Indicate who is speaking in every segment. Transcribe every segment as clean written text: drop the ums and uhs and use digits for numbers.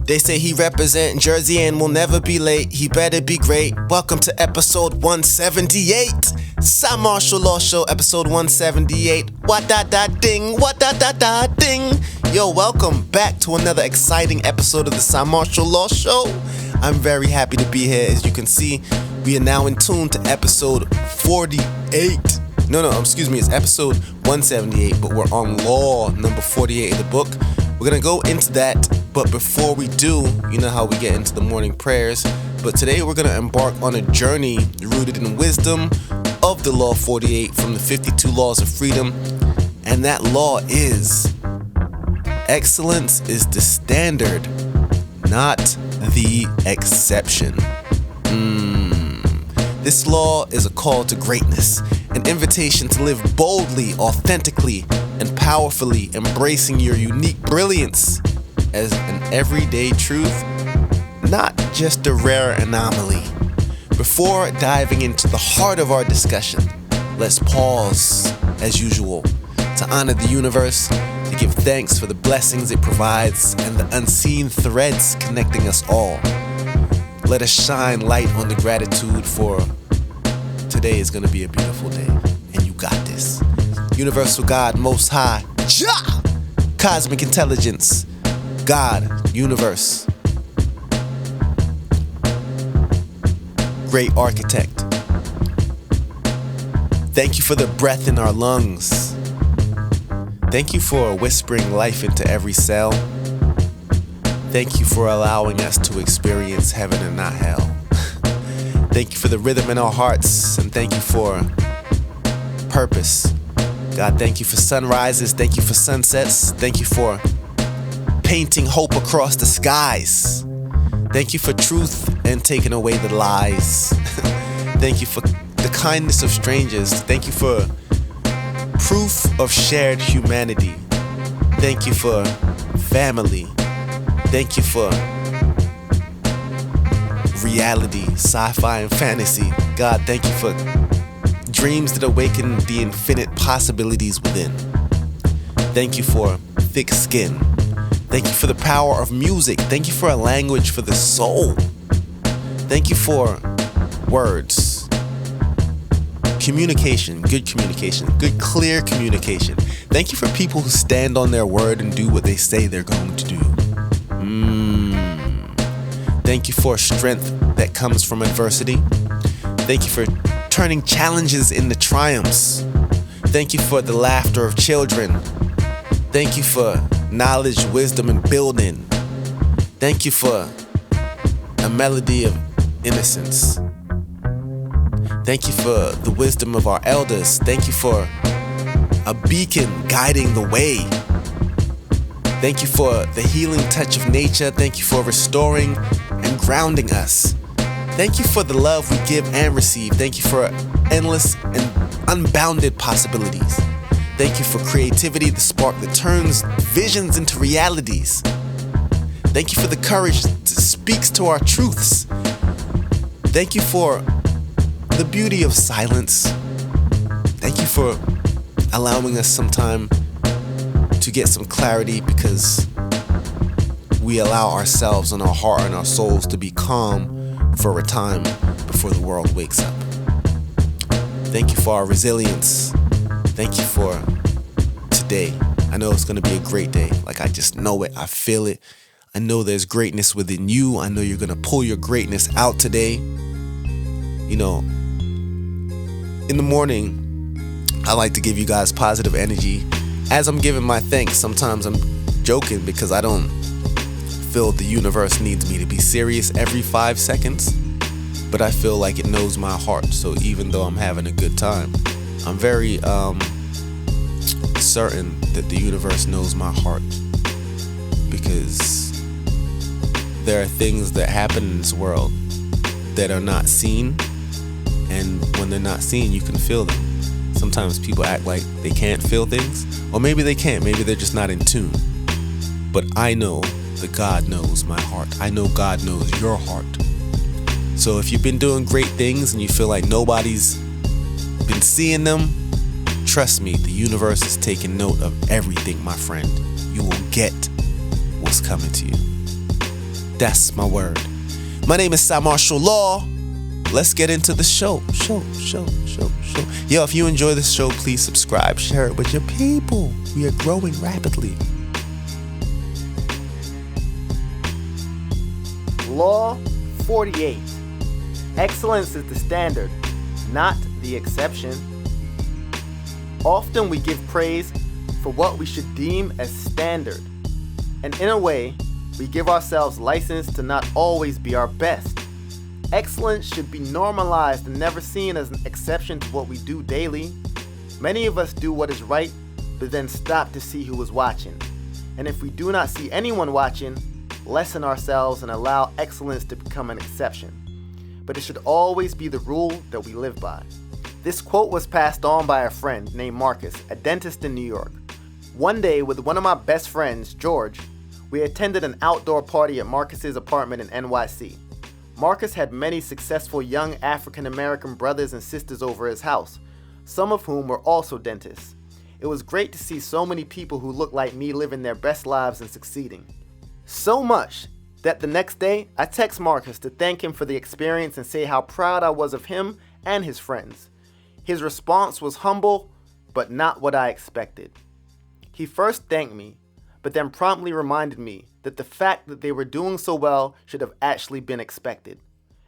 Speaker 1: They say he represent Jersey and will never be late. He better be great. Welcome to episode 178. Cymarshall Law Show, episode 178. What da da ding, what da da da ding. Yo, welcome back to another exciting episode of the Cymarshall Law Show. I'm very happy to be here. As you can see, we are now in tune to episode 48. It's episode 178, but we're on law number 48 of the book. We're going to go into that, but before we do, you know how we get into the morning prayers. But today we're going to embark on a journey rooted in wisdom of the Law 48 from the 52 Laws of Freedom. And that law is, excellence is the standard, not the exception. This law is a call to greatness, an invitation to live boldly, authentically, and powerfully, embracing your unique brilliance as an everyday truth, not just a rare anomaly. Before diving into the heart of our discussion, let's pause, as usual, to honor the universe, to give thanks for the blessings it provides and the unseen threads connecting us all. Let us shine light on the gratitude, for today is going to be a beautiful day, and you got this. Universal God, Most High, Jah! Cosmic Intelligence, God, Universe, Great Architect. Thank you for the breath in our lungs. Thank you for whispering life into every cell. Thank you for allowing us to experience heaven and not hell. Thank you for the rhythm in our hearts, and thank you for purpose. God, thank you for sunrises, thank you for sunsets, thank you for painting hope across the skies. Thank you for truth and taking away the lies. Thank you for the kindness of strangers. Thank you for proof of shared humanity. Thank you for family. Thank you for reality, sci-fi, and fantasy. God, thank you for dreams that awaken the infinite possibilities within. Thank you for thick skin. Thank you for the power of music. Thank you for a language for the soul. Thank you for words. Communication, good clear communication. Thank you for people who stand on their word and do what they say they're going to do. Thank you for strength that comes from adversity. Thank you for turning challenges into triumphs. Thank you for the laughter of children. Thank you for knowledge, wisdom, and building. Thank you for a melody of innocence. Thank you for the wisdom of our elders. Thank you for a beacon guiding the way. Thank you for the healing touch of nature. Thank you for restoring and grounding us. Thank you for the love we give and receive. Thank you for endless and unbounded possibilities. Thank you for creativity, the spark that turns visions into realities. Thank you for the courage that speaks to our truths. Thank you for the beauty of silence. Thank you for allowing us some time to get some clarity, because we allow ourselves and our heart and our souls to be calm for a time before the world wakes up. Thank you for our resilience. Thank you for today. I know it's going to be a great day. Like, I just know it. I feel it. I know there's greatness within you. I know you're going to pull your greatness out today. You know, in the morning, I like to give you guys positive energy. As I'm giving my thanks, sometimes I'm joking because I don't feel the universe needs me to be serious every 5 seconds, but I feel like it knows my heart. So even though I'm having a good time, I'm very certain that the universe knows my heart, because there are things that happen in this world that are not seen, and when they're not seen, you can feel them. Sometimes people act like they can't feel things, or maybe they can't, maybe they're just not in tune. But I know that God knows my heart. I know God knows your heart. So if you've been doing great things and you feel like nobody's been seeing them, trust me, the universe is taking note of everything, my friend. You will get what's coming to you. That's my word. My name is Cymarshall Law. Let's get into the show. Yo, if you enjoy this show, please subscribe, share it with your people. We are growing rapidly.
Speaker 2: Law 48. Excellence is the standard, not the exception. Often we give praise for what we should deem as standard. And in a way, we give ourselves license to not always be our best. Excellence should be normalized and never seen as an exception to what we do daily. Many of us do what is right, but then stop to see who is watching. And if we do not see anyone watching, lessen ourselves and allow excellence to become an exception. But it should always be the rule that we live by. This quote was passed on by a friend named Marcus, a dentist in New York. One day, with one of my best friends, George, we attended an outdoor party at Marcus's apartment in NYC. Marcus had many successful young African American brothers and sisters over his house, some of whom were also dentists. It was great to see so many people who looked like me living their best lives and succeeding. So much that the next day, I text Marcus to thank him for the experience and say how proud I was of him and his friends. His response was humble, but not what I expected. He first thanked me, but then promptly reminded me that the fact that they were doing so well should have actually been expected,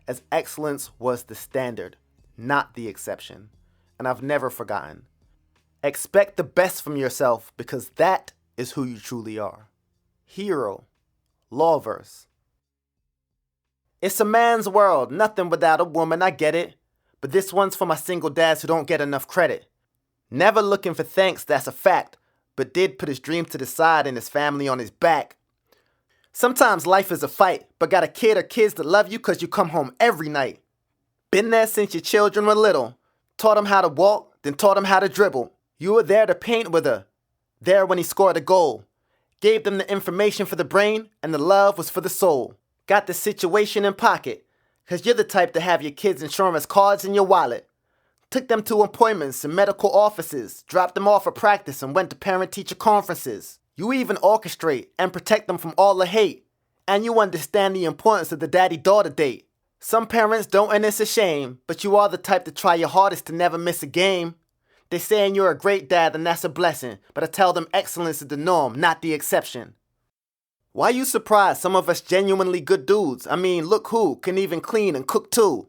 Speaker 2: as excellence was the standard, not the exception. And I've never forgotten. Expect the best from yourself because that is who you truly are. Hero. Law verse. It's a man's world, nothing without a woman, I get it. But this one's for my single dads who don't get enough credit. Never looking for thanks, that's a fact, but did put his dreams to the side and his family on his back. Sometimes life is a fight, but got a kid or kids that love you cause you come home every night. Been there since your children were little. Taught them how to walk, then taught them how to dribble. You were there to paint with her. There when he scored a goal. Gave them the information for the brain, and the love was for the soul. Got the situation in pocket, cause you're the type to have your kids' insurance cards in your wallet. Took them to appointments in medical offices, dropped them off at practice and went to parent-teacher conferences. You even orchestrate and protect them from all the hate. And you understand the importance of the daddy-daughter date. Some parents don't, and it's a shame, but you are the type to try your hardest to never miss a game. They saying you're a great dad and that's a blessing, but I tell them excellence is the norm, not the exception. Why you surprised? Some of us genuinely good dudes. I mean, look who can even clean and cook too.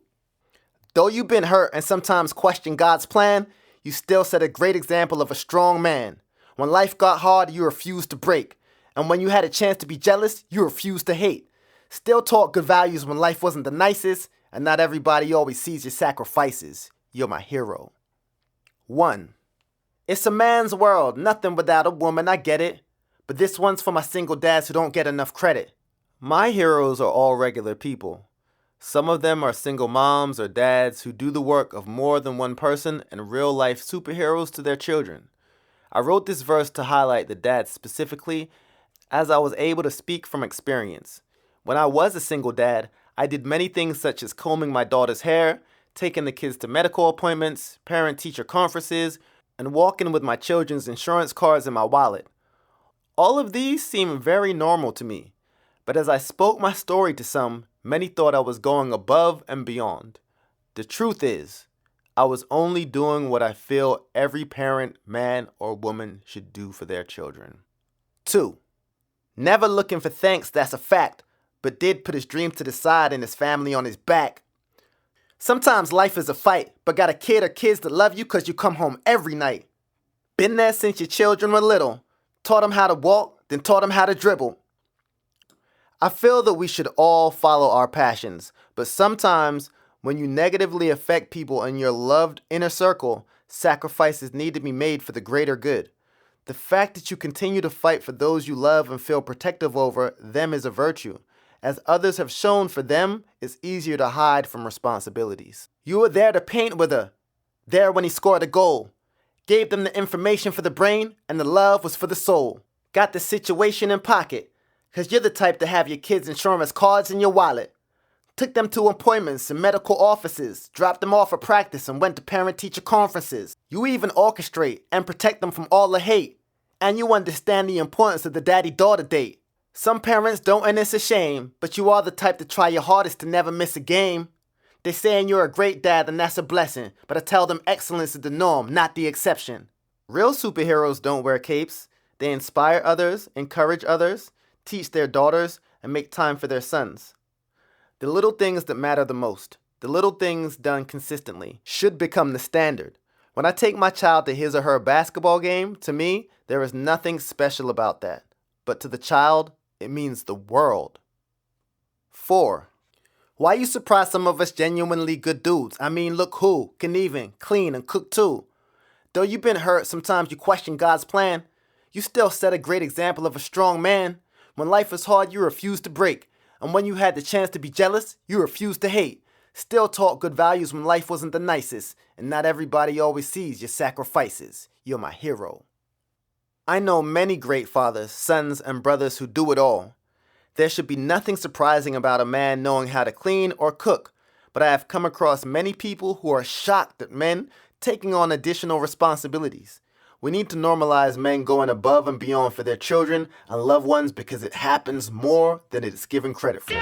Speaker 2: Though you've been hurt and sometimes question God's plan, you still set a great example of a strong man. When life got hard, you refused to break. And when you had a chance to be jealous, you refused to hate. Still taught good values when life wasn't the nicest, and not everybody always sees your sacrifices. You're my hero. 1. It's a man's world, nothing without a woman, I get it. But this one's for my single dads who don't get enough credit. My heroes are all regular people. Some of them are single moms or dads who do the work of more than one person and real-life superheroes to their children. I wrote this verse to highlight the dads specifically, as I was able to speak from experience. When I was a single dad, I did many things such as combing my daughter's hair, taking the kids to medical appointments, parent-teacher conferences, and walking with my children's insurance cards in my wallet. All of these seem very normal to me, but as I spoke my story to some, many thought I was going above and beyond. The truth is, I was only doing what I feel every parent, man or woman should do for their children. 2. Never looking for thanks, that's a fact, but did put his dreams to the side and his family on his back. Sometimes life is a fight, but got a kid or kids that love you cause you come home every night. Been there since your children were little. Taught them how to walk, then taught them how to dribble. I feel that we should all follow our passions, but sometimes when you negatively affect people in your loved inner circle, sacrifices need to be made for the greater good. The fact that you continue to fight for those you love and feel protective over them is a virtue. As others have shown, for them, it's easier to hide from responsibilities. You were there to paint with her. There when he scored a goal. Gave them the information for the brain, and the love was for the soul. Got the situation in pocket, cause you're the type to have your kids' insurance cards in your wallet. Took them to appointments in medical offices, dropped them off at practice and went to parent-teacher conferences. You even orchestrate and protect them from all the hate. And you understand the importance of the daddy-daughter date. Some parents don't, and it's a shame, but you are the type to try your hardest to never miss a game. They saying you're a great dad and that's a blessing, but I tell them excellence is the norm, not the exception. Real superheroes don't wear capes. They inspire others, encourage others, teach their daughters, and make time for their sons. The little things that matter the most, the little things done consistently, should become the standard. When I take my child to his or her basketball game, to me, there is nothing special about that. But to the child, it means the world. 4. Why you surprised some of us genuinely good dudes? I mean, look who can even clean and cook too. Though you've been hurt, sometimes you question God's plan. You still set a great example of a strong man. When life is hard, you refuse to break. And when you had the chance to be jealous, you refused to hate. Still taught good values when life wasn't the nicest. And not everybody always sees your sacrifices. You're my hero. I know many great fathers, sons, and brothers who do it all. There should be nothing surprising about a man knowing how to clean or cook, but I have come across many people who are shocked at men taking on additional responsibilities. We need to normalize men going above and beyond for their children and loved ones because it happens more than it is given credit for.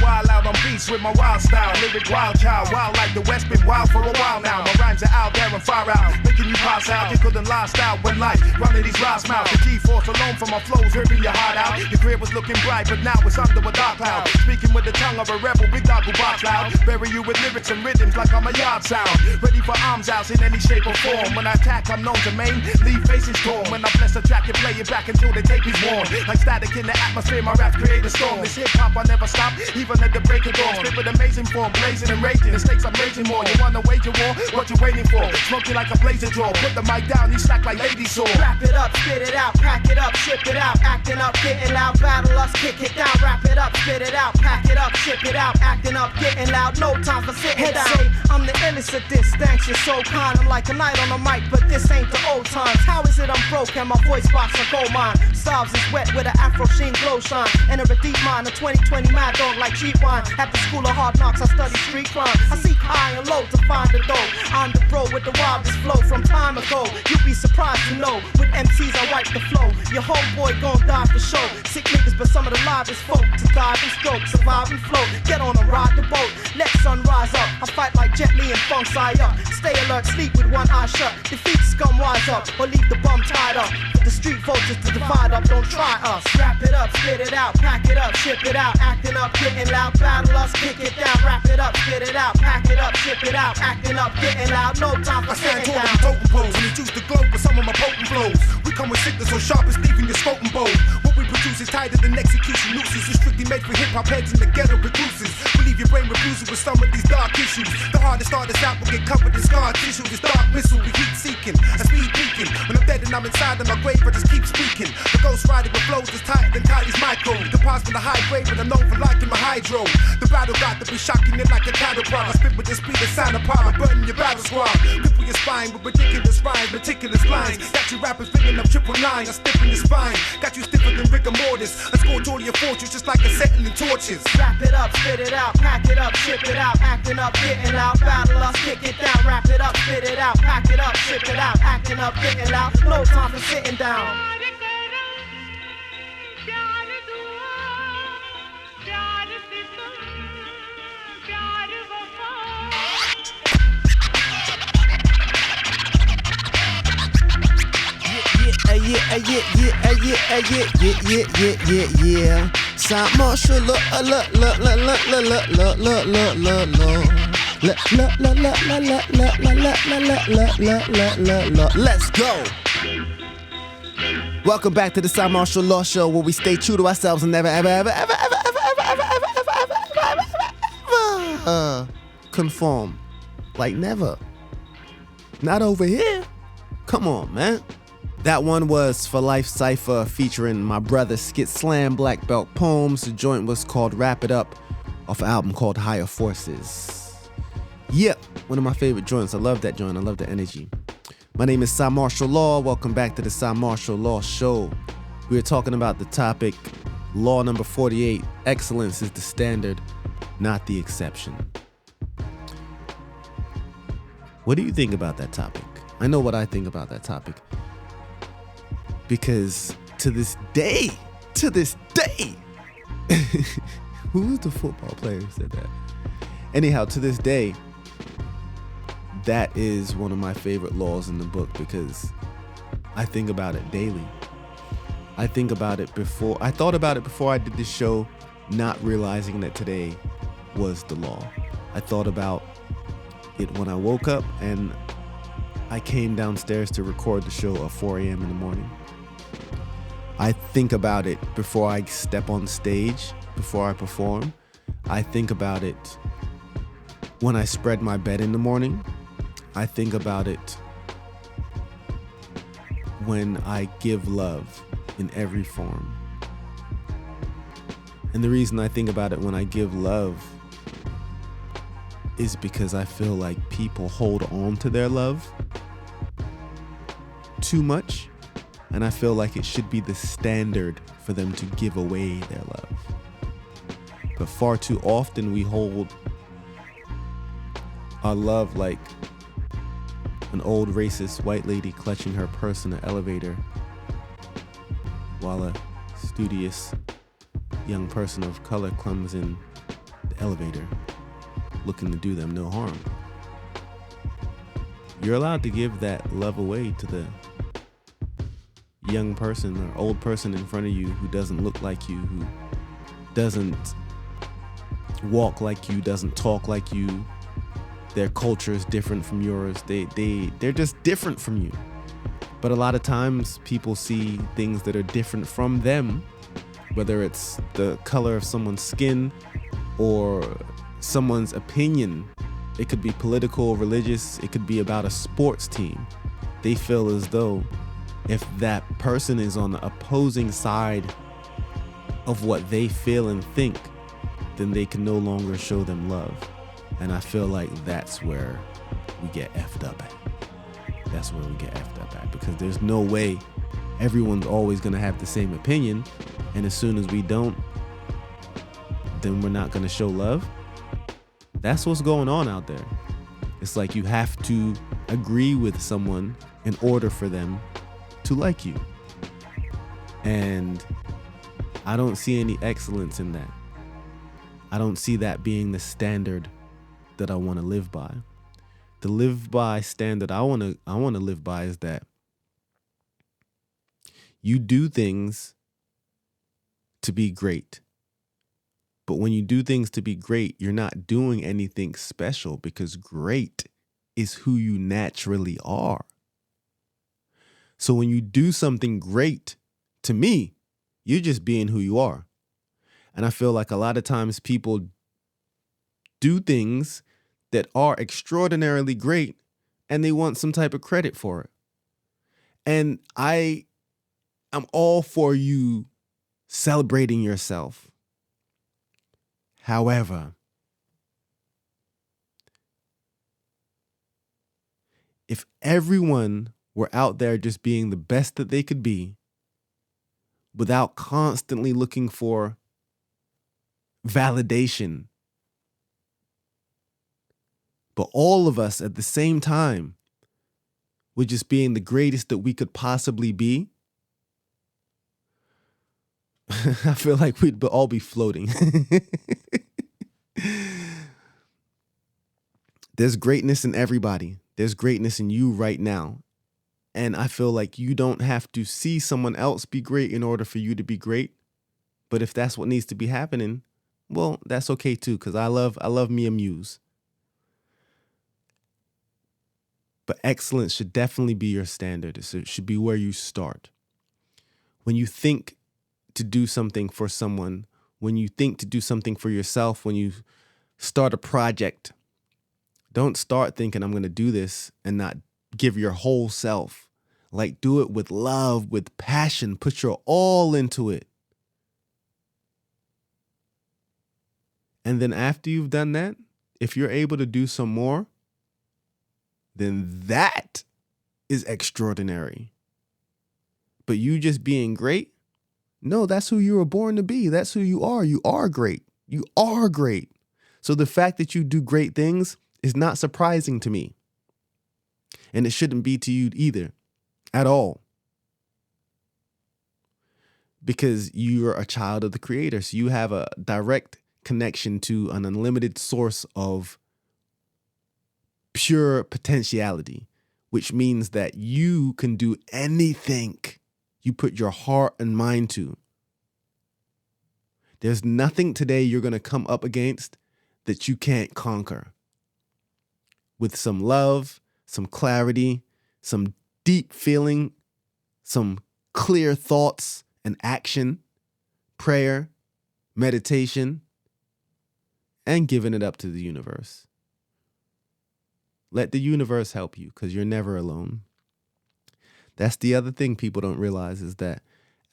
Speaker 3: Wild out on beats with my wild style, lyric wild child, wild like the West, been wild for a while now. My rhymes are out there and far out, making you pass out. You couldn't last out when life running these last mouths. The G-force alone from my flows, ripping your heart out. Your career was looking bright, but now it's under a dark cloud. Speaking with the tongue of a rebel, big dog who barks loud. Bury you with lyrics and rhythms like I'm a yard sound. Ready for arms out in any shape or form. When I attack, I'm known to main, leave faces torn. When I bless the track and play it back until the tape is worn. Like static in the atmosphere, my raps create a storm. This hip-hop I never stop, even at the break of dawn. Spit with amazing form, blazing and raging. The stakes I'm raising more. You wanna wage a war? What you waiting for? Smoking like a blazer draw. Put the mic down, you slack like lady saw.
Speaker 4: Wrap it up, spit it out, pack it up, ship it out. Acting up, getting loud, battle us, kick it down. Wrap it up, spit it out, pack it up, ship it out. Acting up, getting loud, no time for sitting down. Say, I'm the illest at this, thanks, you're so kind. I'm like a knight on the mic, but this ain't the old times. How is it I'm broke and my voice box a gold mine? Styles is wet with an afro sheen glow shine. Enter a deep mind, a 2020 mad dog like cheap wine. At the school of hard knocks, I study street crime. I seek high and low to find the dough. I'm the bro with the wildest flow from time ago. You'd be surprised to know, with MCs I wipe the flow. Your homeboy gon' die for show. Sick niggas, but some of the livest folk. To dive and stroke, survive and float. Get on and ride the boat, let sun rise up. I fight like Jet Li and Funk Sai up. Stay alert, sleep with one eye shut. Defeat scum, wise up, or leave the bum tied up. For the street vultures to divide up, don't try us. Wrap it up, spit it out, pack it up, ship it out. Acting up, getting loud, battle us, kick it down. Wrap it up, spit it out, pack it up, ship it out. Acting up, getting loud, no time for sitting down.
Speaker 3: I stand tall in totem poles, and it used to glow with some of my potent flows. We come with sickness so sharp as leaving your spoken bowl. What we produce is tighter than execution nooses. It's strictly made for hip-hop heads in the ghetto recluses. We leave your brain refusing with some of these dark issues. The hardest starters out will get covered in scar tissue. This dark missile we heat seeking, a speed beacon. When I'm dead and I'm inside of my grave, I just keep speaking. The ghost riding with flows is tighter than Kylie's micro. The parts from the high grade, but I'm known for liking my hydro. The battle got to be shocking it like a cattle prod. I spit with the speed of sound apart. I'm burning your battle squad. Cripple your spine with ridiculous rhymes, meticulous lines. Got you rappers picking up 999. I stiffen your spine. Got you stiffer than rigor mortis. I scorch all your fortunes just like acetylene torches.
Speaker 4: Wrap it up, spit it out, pack it up, ship it out. Acting up, getting loud, battle us, kick it down. Wrap it up, spit it out, pack it up, ship it out. Acting up, getting loud, no time for sitting down.
Speaker 1: Yeah. Cymarshall Law. Let's go. Welcome back to the Cymarshall Law Show, where we stay true to ourselves and never conform. Like never. Not over here. Come on, man. That one was For Life Cypher featuring my brother Skit Slam Black Belt Poems. The joint was called Wrap It Up off an album called Higher Forces. Yep, one of my favorite joints. I love that joint. I love the energy. My name is Cymarshall Law. Welcome back to the Cymarshall Law Show. We are talking about the topic, law number 48, excellence is the standard, not the exception. What do you think about that topic? I know what I think about that topic. Because to this day, who's the football player who said that? Anyhow, to this day, that is one of my favorite laws in the book because I think about it daily. I thought about it before I did this show, not realizing that today was the law. I thought about it when I woke up and I came downstairs to record the show at 4 a.m. in the morning. I think about it before I step on stage, before I perform. I think about it when I spread my bed in the morning. I think about it when I give love in every form. And the reason I think about it when I give love is because I feel like people hold on to their love too much, and I feel like it should be the standard for them to give away their love. But far too often we hold our love like an old racist white lady clutching her purse in an elevator while a studious young person of color comes in the elevator looking to do them no harm. You're allowed to give that love away to the young person or old person in front of you who doesn't look like you, who doesn't walk like you, doesn't talk like you. Their culture is different from yours. They're just different from you. But a lot of times people see things that are different from them, whether it's the color of someone's skin or someone's opinion. It could be political, religious, it could be about a sports team. They feel as though if that person is on the opposing side of what they feel and think, then they can no longer show them love. And I feel like that's where we get effed up at. That's where we get effed up at, because there's no way everyone's always going to have the same opinion. And as soon as we don't, then we're not going to show love. That's what's going on out there. It's like you have to agree with someone in order for them to like you. And I don't see any excellence in that. I don't see that being the standard that I want to live by. The live by standard I want to live by is that you do things to be great. But when you do things to be great, you're not doing anything special, because great is who you naturally are. So when you do something great, to me, you're just being who you are. And I feel like a lot of times people do things that are extraordinarily great and they want some type of credit for it. And I'm all for you celebrating yourself. However, if everyone were out there just being the best that they could be without constantly looking for validation, but all of us at the same time were just being the greatest that we could possibly be, I feel like we'd all be floating. There's greatness in everybody. There's greatness in you right now. And I feel like you don't have to see someone else be great in order for you to be great. But if that's what needs to be happening, well, that's okay too, because I love me a muse. But excellence should definitely be your standard. It should be where you start. When you think to do something for someone, when you think to do something for yourself, when you start a project, don't start thinking I'm going to do this and not give your whole self. Like, do it with love, with passion, put your all into it. And then after you've done that, if you're able to do some more, then that is extraordinary. But you just being great? No, that's who you were born to be. That's who you are. You are great. You are great. So the fact that you do great things is not surprising to me. And it shouldn't be to you either, at all. Because you're a child of the Creator. So you have a direct connection to an unlimited source of pure potentiality, which means that you can do anything you put your heart and mind to. There's nothing today you're going to come up against that you can't conquer. With some love, some clarity, some deep feeling, some clear thoughts and action, prayer, meditation, and giving it up to the universe. Let the universe help you, because you're never alone. That's the other thing people don't realize, is that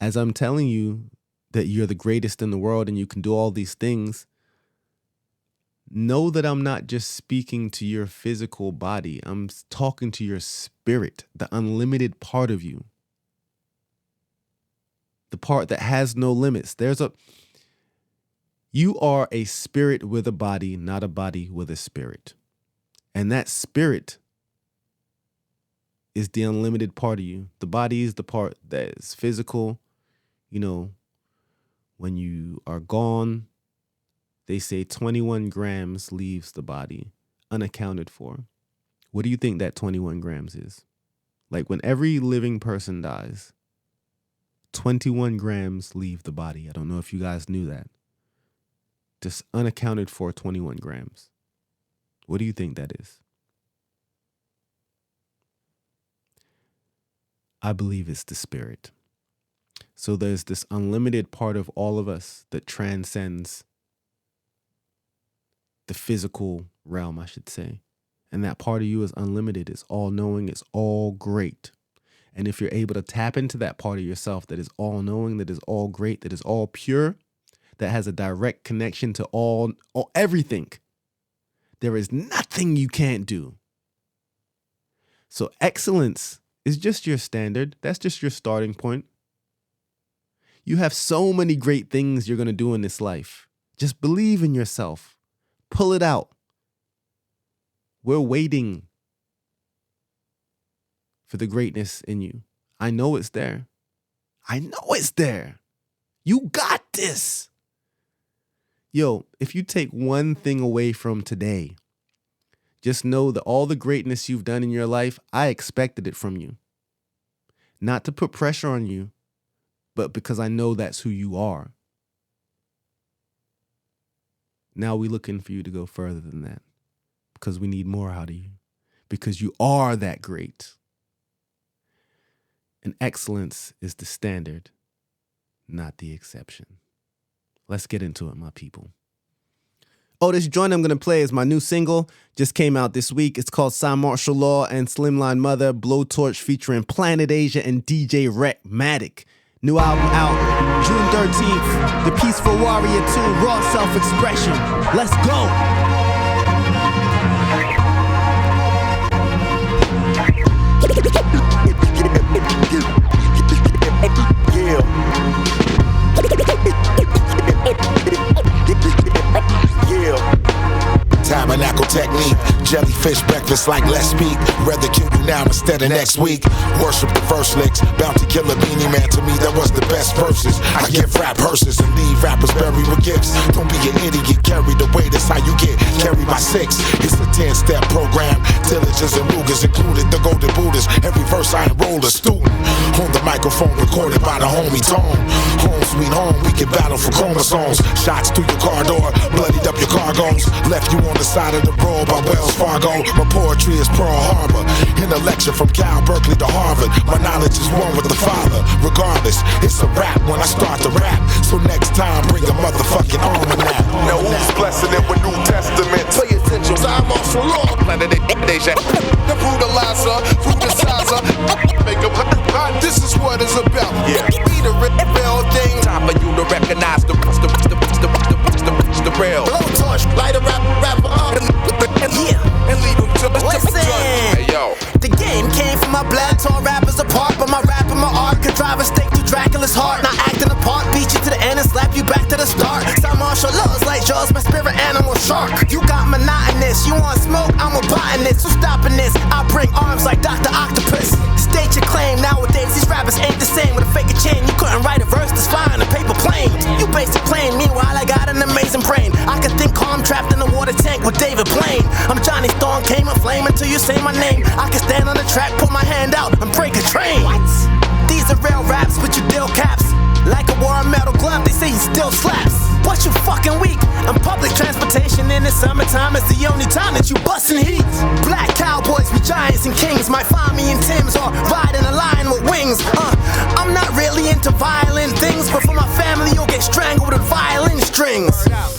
Speaker 1: as I'm telling you that you're the greatest in the world and you can do all these things, know that I'm not just speaking to your physical body. I'm talking to your spirit, the unlimited part of you. The part that has no limits. You are a spirit with a body, not a body with a spirit. And that spirit is the unlimited part of you. The body is the part that is physical. You know, when you are gone, they say 21 grams leaves the body unaccounted for. What do you think that 21 grams is? Like when every living person dies, 21 grams leave the body. I don't know if you guys knew that. Just unaccounted for 21 grams. What do you think that is? I believe it's the spirit. So there's this unlimited part of all of us that transcends the physical realm, I should say. And that part of you is unlimited. It's all knowing. It's all great. And if you're able to tap into that part of yourself that is all knowing, that is all great, that is all pure, that has a direct connection to all everything, there is nothing you can't do. So excellence is just your standard. That's just your starting point. You have so many great things you're going to do in this life. Just believe in yourself. Pull it out. We're waiting for the greatness in you. I know it's there. I know it's there. You got this. Yo, if you take one thing away from today, just know that all the greatness you've done in your life, I expected it from you. Not to put pressure on you, but because I know that's who you are. Now we're looking for you to go further than that, because we need more out of you, because you are that great. And excellence is the standard, not the exception. Let's get into it, my people. Oh, this joint I'm going to play is my new single. Just came out this week. It's called Cymarshall Law and Slimline Mother, Blowtorch featuring Planet Asia and DJ Rec-Matic. New album out June 13th. The Peaceful Warrior 2, Raw Self-Expression. Let's go.
Speaker 5: Tabernacle technique, jellyfish breakfast like let's speak. Rather kill you now instead of next week. Worship the verse licks, bounty killer Beanie Man. To me that was the best verses. I give rap hearses and leave rappers buried with gifts. Don't be an idiot, carried away, that's how you get carried by 6. It's a 10-step program, diligence and Rugers included, the golden Buddhas. Every verse I enroll a student. On the microphone recorded by the homie Tone. Home sweet home, we can battle for chromosomes. Shots through your car door, bloodied up your cargoes. Left you on the side of the road by Wells Fargo. My poetry is Pearl Harbor. In a lecture from Cal Berkeley to Harvard, my knowledge is one with the Father. Regardless, it's a rap when I start to rap. So next time, bring a motherfucking almanac.
Speaker 6: Now who's blessing it with New Testament? Pay attention, Cymarshall Law. Planet Asia, the brutalizer, fruticizer. Make a this is what it's about. Yeah. Be the real thing. Time for you to recognize the real. Blowtorch, light a rapper up. And leave him to the
Speaker 4: Listen,
Speaker 6: hey, yo.
Speaker 4: The game came from my blood. shark. You got monotonous, you want smoke, I'm a botanist. Who's stopping this? I bring arms like Dr. Octopus. State your claim, nowadays these rappers ain't the same. With a fake chain, you couldn't write a verse that's flying a paper plane. You basic plane, meanwhile I got an amazing brain. I can think calm, trapped in a water tank with David Blaine. I'm Johnny Storm, came a flame until you say my name. I can stand on the track, put my hand out and break a train. What? These are real raps, but you deal caps. Like a war metal glove, they say he still slaps. But you fucking weak. And public transportation in the summertime is the only time that you bustin' heat. Black cowboys with giants and kings might find me in Tim's or riding a lion with wings. I'm not really into violent things, but for my family you'll get strangled with violin strings.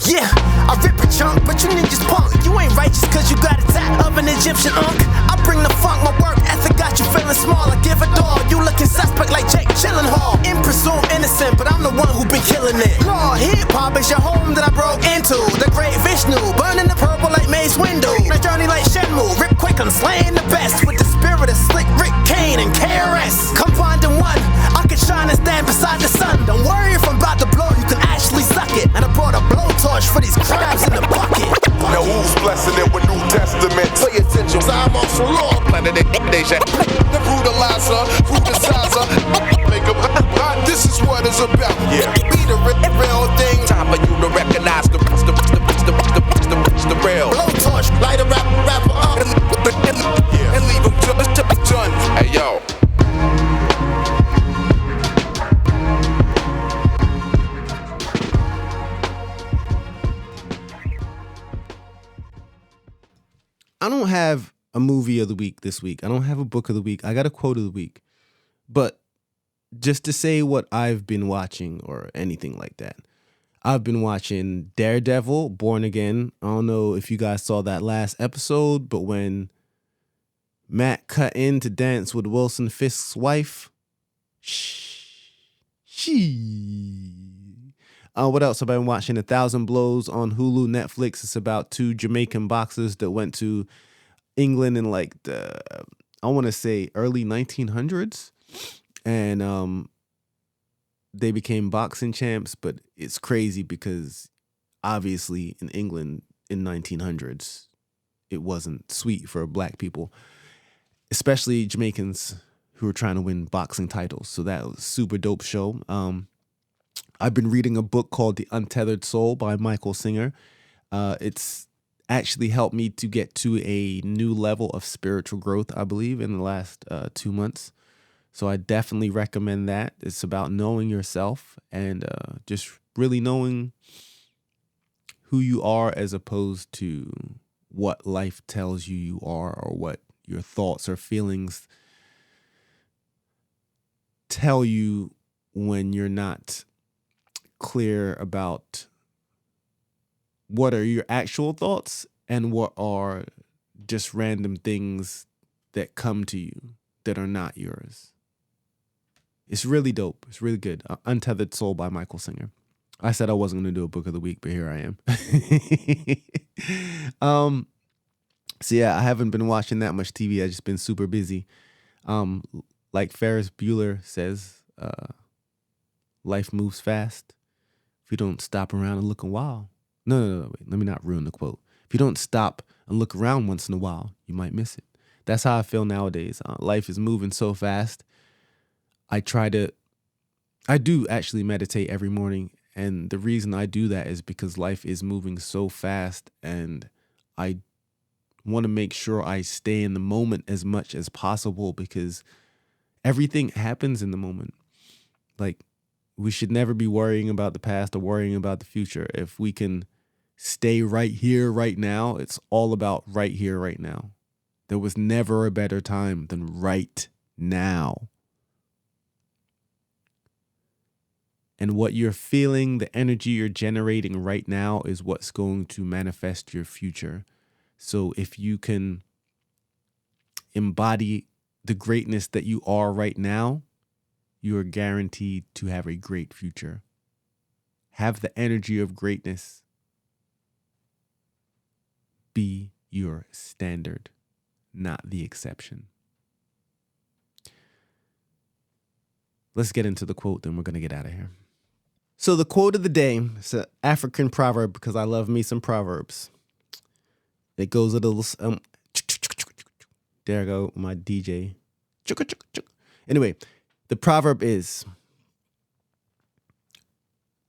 Speaker 4: Yeah, I rip a chunk, but you ninjas punk. You ain't righteous cause you got a tat of an Egyptian unk. I bring the funk, my work ethic got you feeling small. I give a dog, you looking suspect like Jake Gyllenhaal. In presume innocent, but I'm the one who been killing it. Law, hip-hop is your home that I broke into. The great Vishnu, burning the purple like Mace Windu. My journey like Shenmue, rip quick, I'm slaying the best. With the spirit of Slick Rick Kane and KRS. Combined in one, I can shine and stand beside the sun. Don't worry if I'm about to blow, you can actually suck it. And I brought a blowtorch for these crabs in the bucket.
Speaker 6: Now who's blessing it with New Testament? Pay attention, Cymarshall Law, planet nation. The brutalizer, brutalizer, make them hot. This is what it's about. Yeah, be the real thing. Time for you to recognize the real. Blowtorch, light a rapper up, and leave him done. Hey yo.
Speaker 1: I don't have a movie of the week this week. I don't have a book of the week. I got a quote of the week. But just to say what I've been watching or anything like that. I've been watching Daredevil, Born Again. I don't know if you guys saw that last episode, but when Matt cut in to dance with Wilson Fisk's wife, what else have I been watching? 1,000 Blows on Hulu, Netflix. It's about two Jamaican boxers that went to England in like the, I want to say early 1900s. And they became boxing champs, but it's crazy because obviously in England in 1900s, it wasn't sweet for black people, especially Jamaicans who were trying to win boxing titles. So that was a super dope show. I've been reading a book called The Untethered Soul by Michael Singer. It's actually helped me to get to a new level of spiritual growth, I believe, in the last 2 months. So I definitely recommend that. It's about knowing yourself and just really knowing who you are as opposed to what life tells you you are or what your thoughts or feelings tell you when you're not clear about what are your actual thoughts and what are just random things that come to you that are not yours. It's really dope. It's really good. Untethered Soul by Michael Singer. I said I wasn't going to do a book of the week, but here I am. So yeah, I haven't been watching that much TV. I've just been super busy. Like Ferris Bueller says, life moves fast. If you don't stop around and look a while. No, wait. Let me not ruin the quote. If you don't stop and look around once in a while, you might miss it. That's how I feel nowadays. Life is moving so fast. I do actually meditate every morning. And the reason I do that is because life is moving so fast. And I want to make sure I stay in the moment as much as possible because everything happens in the moment. Like, we should never be worrying about the past or worrying about the future. If we can stay right here, right now, it's all about right here, right now. There was never a better time than right now. And what you're feeling, the energy you're generating right now is what's going to manifest your future. So if you can embody the greatness that you are right now, you are guaranteed to have a great future. Have the energy of greatness be your standard, not the exception. Let's get into the quote, then we're going to get out of here. So the quote of the day, it's an African proverb because I love me some proverbs. It goes a little there I go, my DJ. Anyway, the proverb is,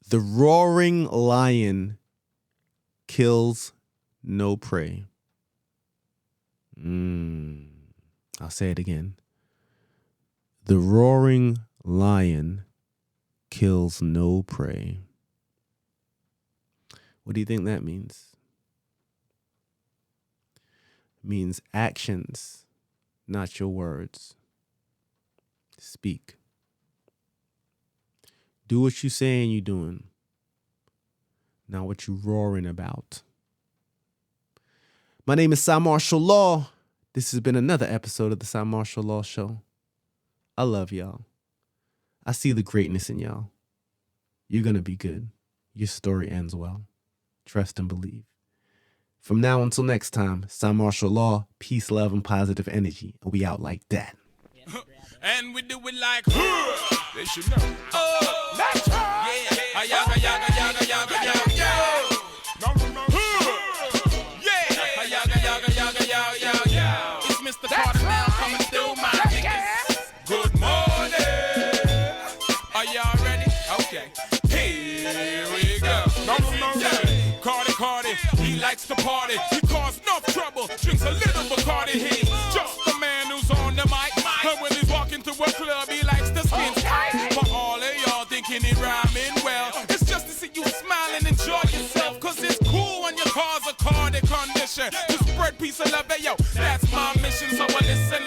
Speaker 1: the roaring lion kills no prey. I'll say it again. The roaring lion kills no prey. What do you think that means? It means actions, not your words. Speak. Do what you saying you doing, not what you roaring about. My name is Cymarshall Law. This has been another episode of the Cymarshall Law Show. I love y'all. I see the greatness in y'all. You're going to be good. Your story ends well. Trust and believe. From now until next time, Cymarshall Law, peace, love, and positive energy. And we out like that.
Speaker 7: And we do it like, they should know. That's right. Yeah. Yaga, yaga, yaga, yaga, yaga, yaga. Yeah. Yaga, yaga, yaga, yaga, yaga, yaga. It's Mr. Carter now coming through my niggas. Good morning. Are y'all ready? Okay. Here we go. Yeah. Cardi, he likes to party. He caused enough trouble. Drinks a little Bacardi. He's just the man who's on the mic. And when he's walking to a club, he likes the skin tight. For all of y'all thinking he rhyming well, it's just to see you smile and enjoy yourself. Cause it's cool when your car's a cardi condition. To spread peace and love, hey yo, that's my mission. So listen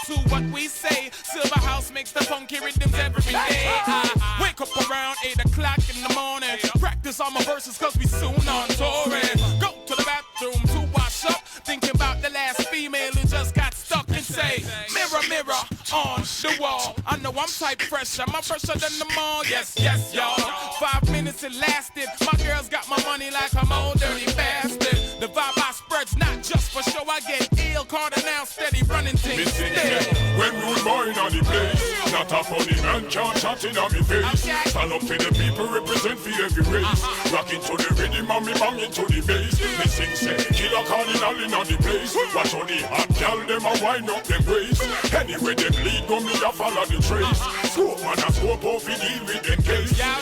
Speaker 7: to what we say. Silver House makes the funky rhythms every day. I wake up around 8 o'clock in the morning. Practice all my verses cause we soon on touring. Go to the bathroom to wash up. Thinking about the last female who just got stuck and say, mirror, mirror on the wall. I know I'm type fresher, I'm fresher than the mall. Yes, yes, y'all. 5 minutes it lasted. My girls got my money like I'm old dirty bastard. The vibe I spread's not just for show. I get ill, Carter now steady running things.
Speaker 8: When rude boy on the place, not a funny man can't chat in on me face. Stand up for the people, represent for every race. Rocking to the rhythm and me banging to the bass. Me sing say, killer cardinal in on the place. Watch how the hot gal them a wind up them waist. Anyway them lead go me a follow the trace. Scope man a scope off he deal with them case.
Speaker 7: Yow,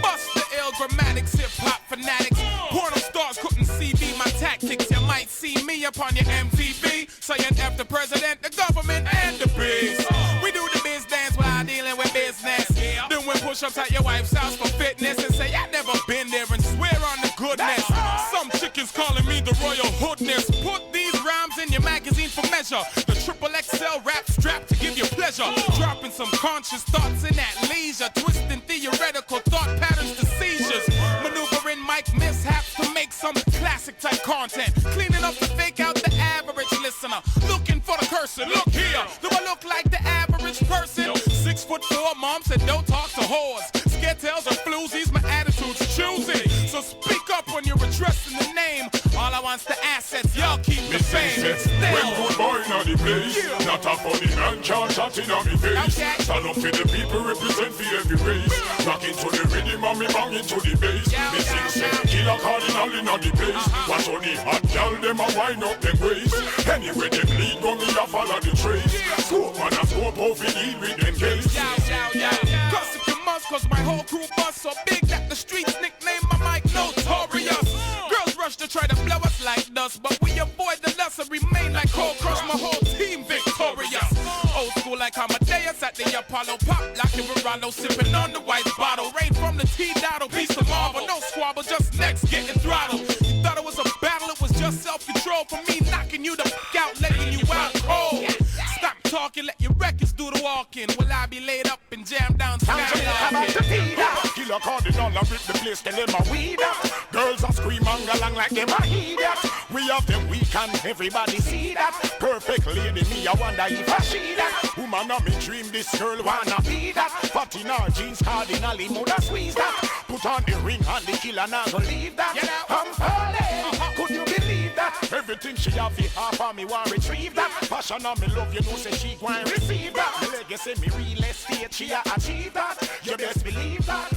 Speaker 7: bust the ill grammatics, hip hop fanatics. Porno stars couldn't see me my tactics. You might see me upon your MTV saying F the president, the government, and the biz. We do the biz dance while dealing with business. Then we push ups at your wife's house for fitness and say I never been there and swear on the goodness. Some chickens calling me the royal hoodness. Put these rhymes in your magazine for measure. The triple XL rap strap to give you pleasure. Dropping some conscious thoughts in that leisure. Twisting theoretical thought patterns to seizures. Maneuvering mic mishaps to make some classic type content. Cleaning up to fake out the average listener. Looking for the cursor. Look here. Do I look like the average person? 6'4", mom said don't talk to whores. Scaretels or floozies, my attitude's choosy. So speak up when you're addressing the name. All I want's the assets, y'all keep the fame.
Speaker 8: When good boy on the place, not a funny man can't chat in on me face. Stand up for the people, represent for every race. Rocking to the rhythm and me banging to the bass. Me sing say, killer cardinal in on the place. Watch how the hot gal them a wind up them waist. Anyway them lead go me a follow the trace. Scope man a scope off he deal with them case.
Speaker 7: Cause if you must, cause my whole crew bust so big that the streets nickname my mic Notorious. Girls rush to try to blow us like dust, but we avoid the lust and remain like cold crush. My whole team victorious. Old school like Amadeus at the Apollo. Pop like a Rollo, sipping on the white bottle. Rain from the T-Dottle, piece of marble. No squabble, just necks getting throttled. You thought it was a battle, it was just self-control. For me knocking you the f*** out, letting you out cold. Stop talking, let your records do the walking. Will I be laid up and jammed down?
Speaker 8: Killer cardinal and rip the place, tell them a weed out. Girls are scream and along like them a idiot. We have them weak and everybody see that. Perfect lady, me I wonder if I see that. Woman of me dream, this girl wanna be that. Fat in her jeans, cardinally mother squeeze that. Put on the ring and the killer now go leave that. I'm falling, could you believe that? Everything she have for half of me want retrieve that. Passion of me love, you know say she go and receive that. The legacy me real estate, she a achieve that. You best believe that.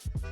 Speaker 3: it.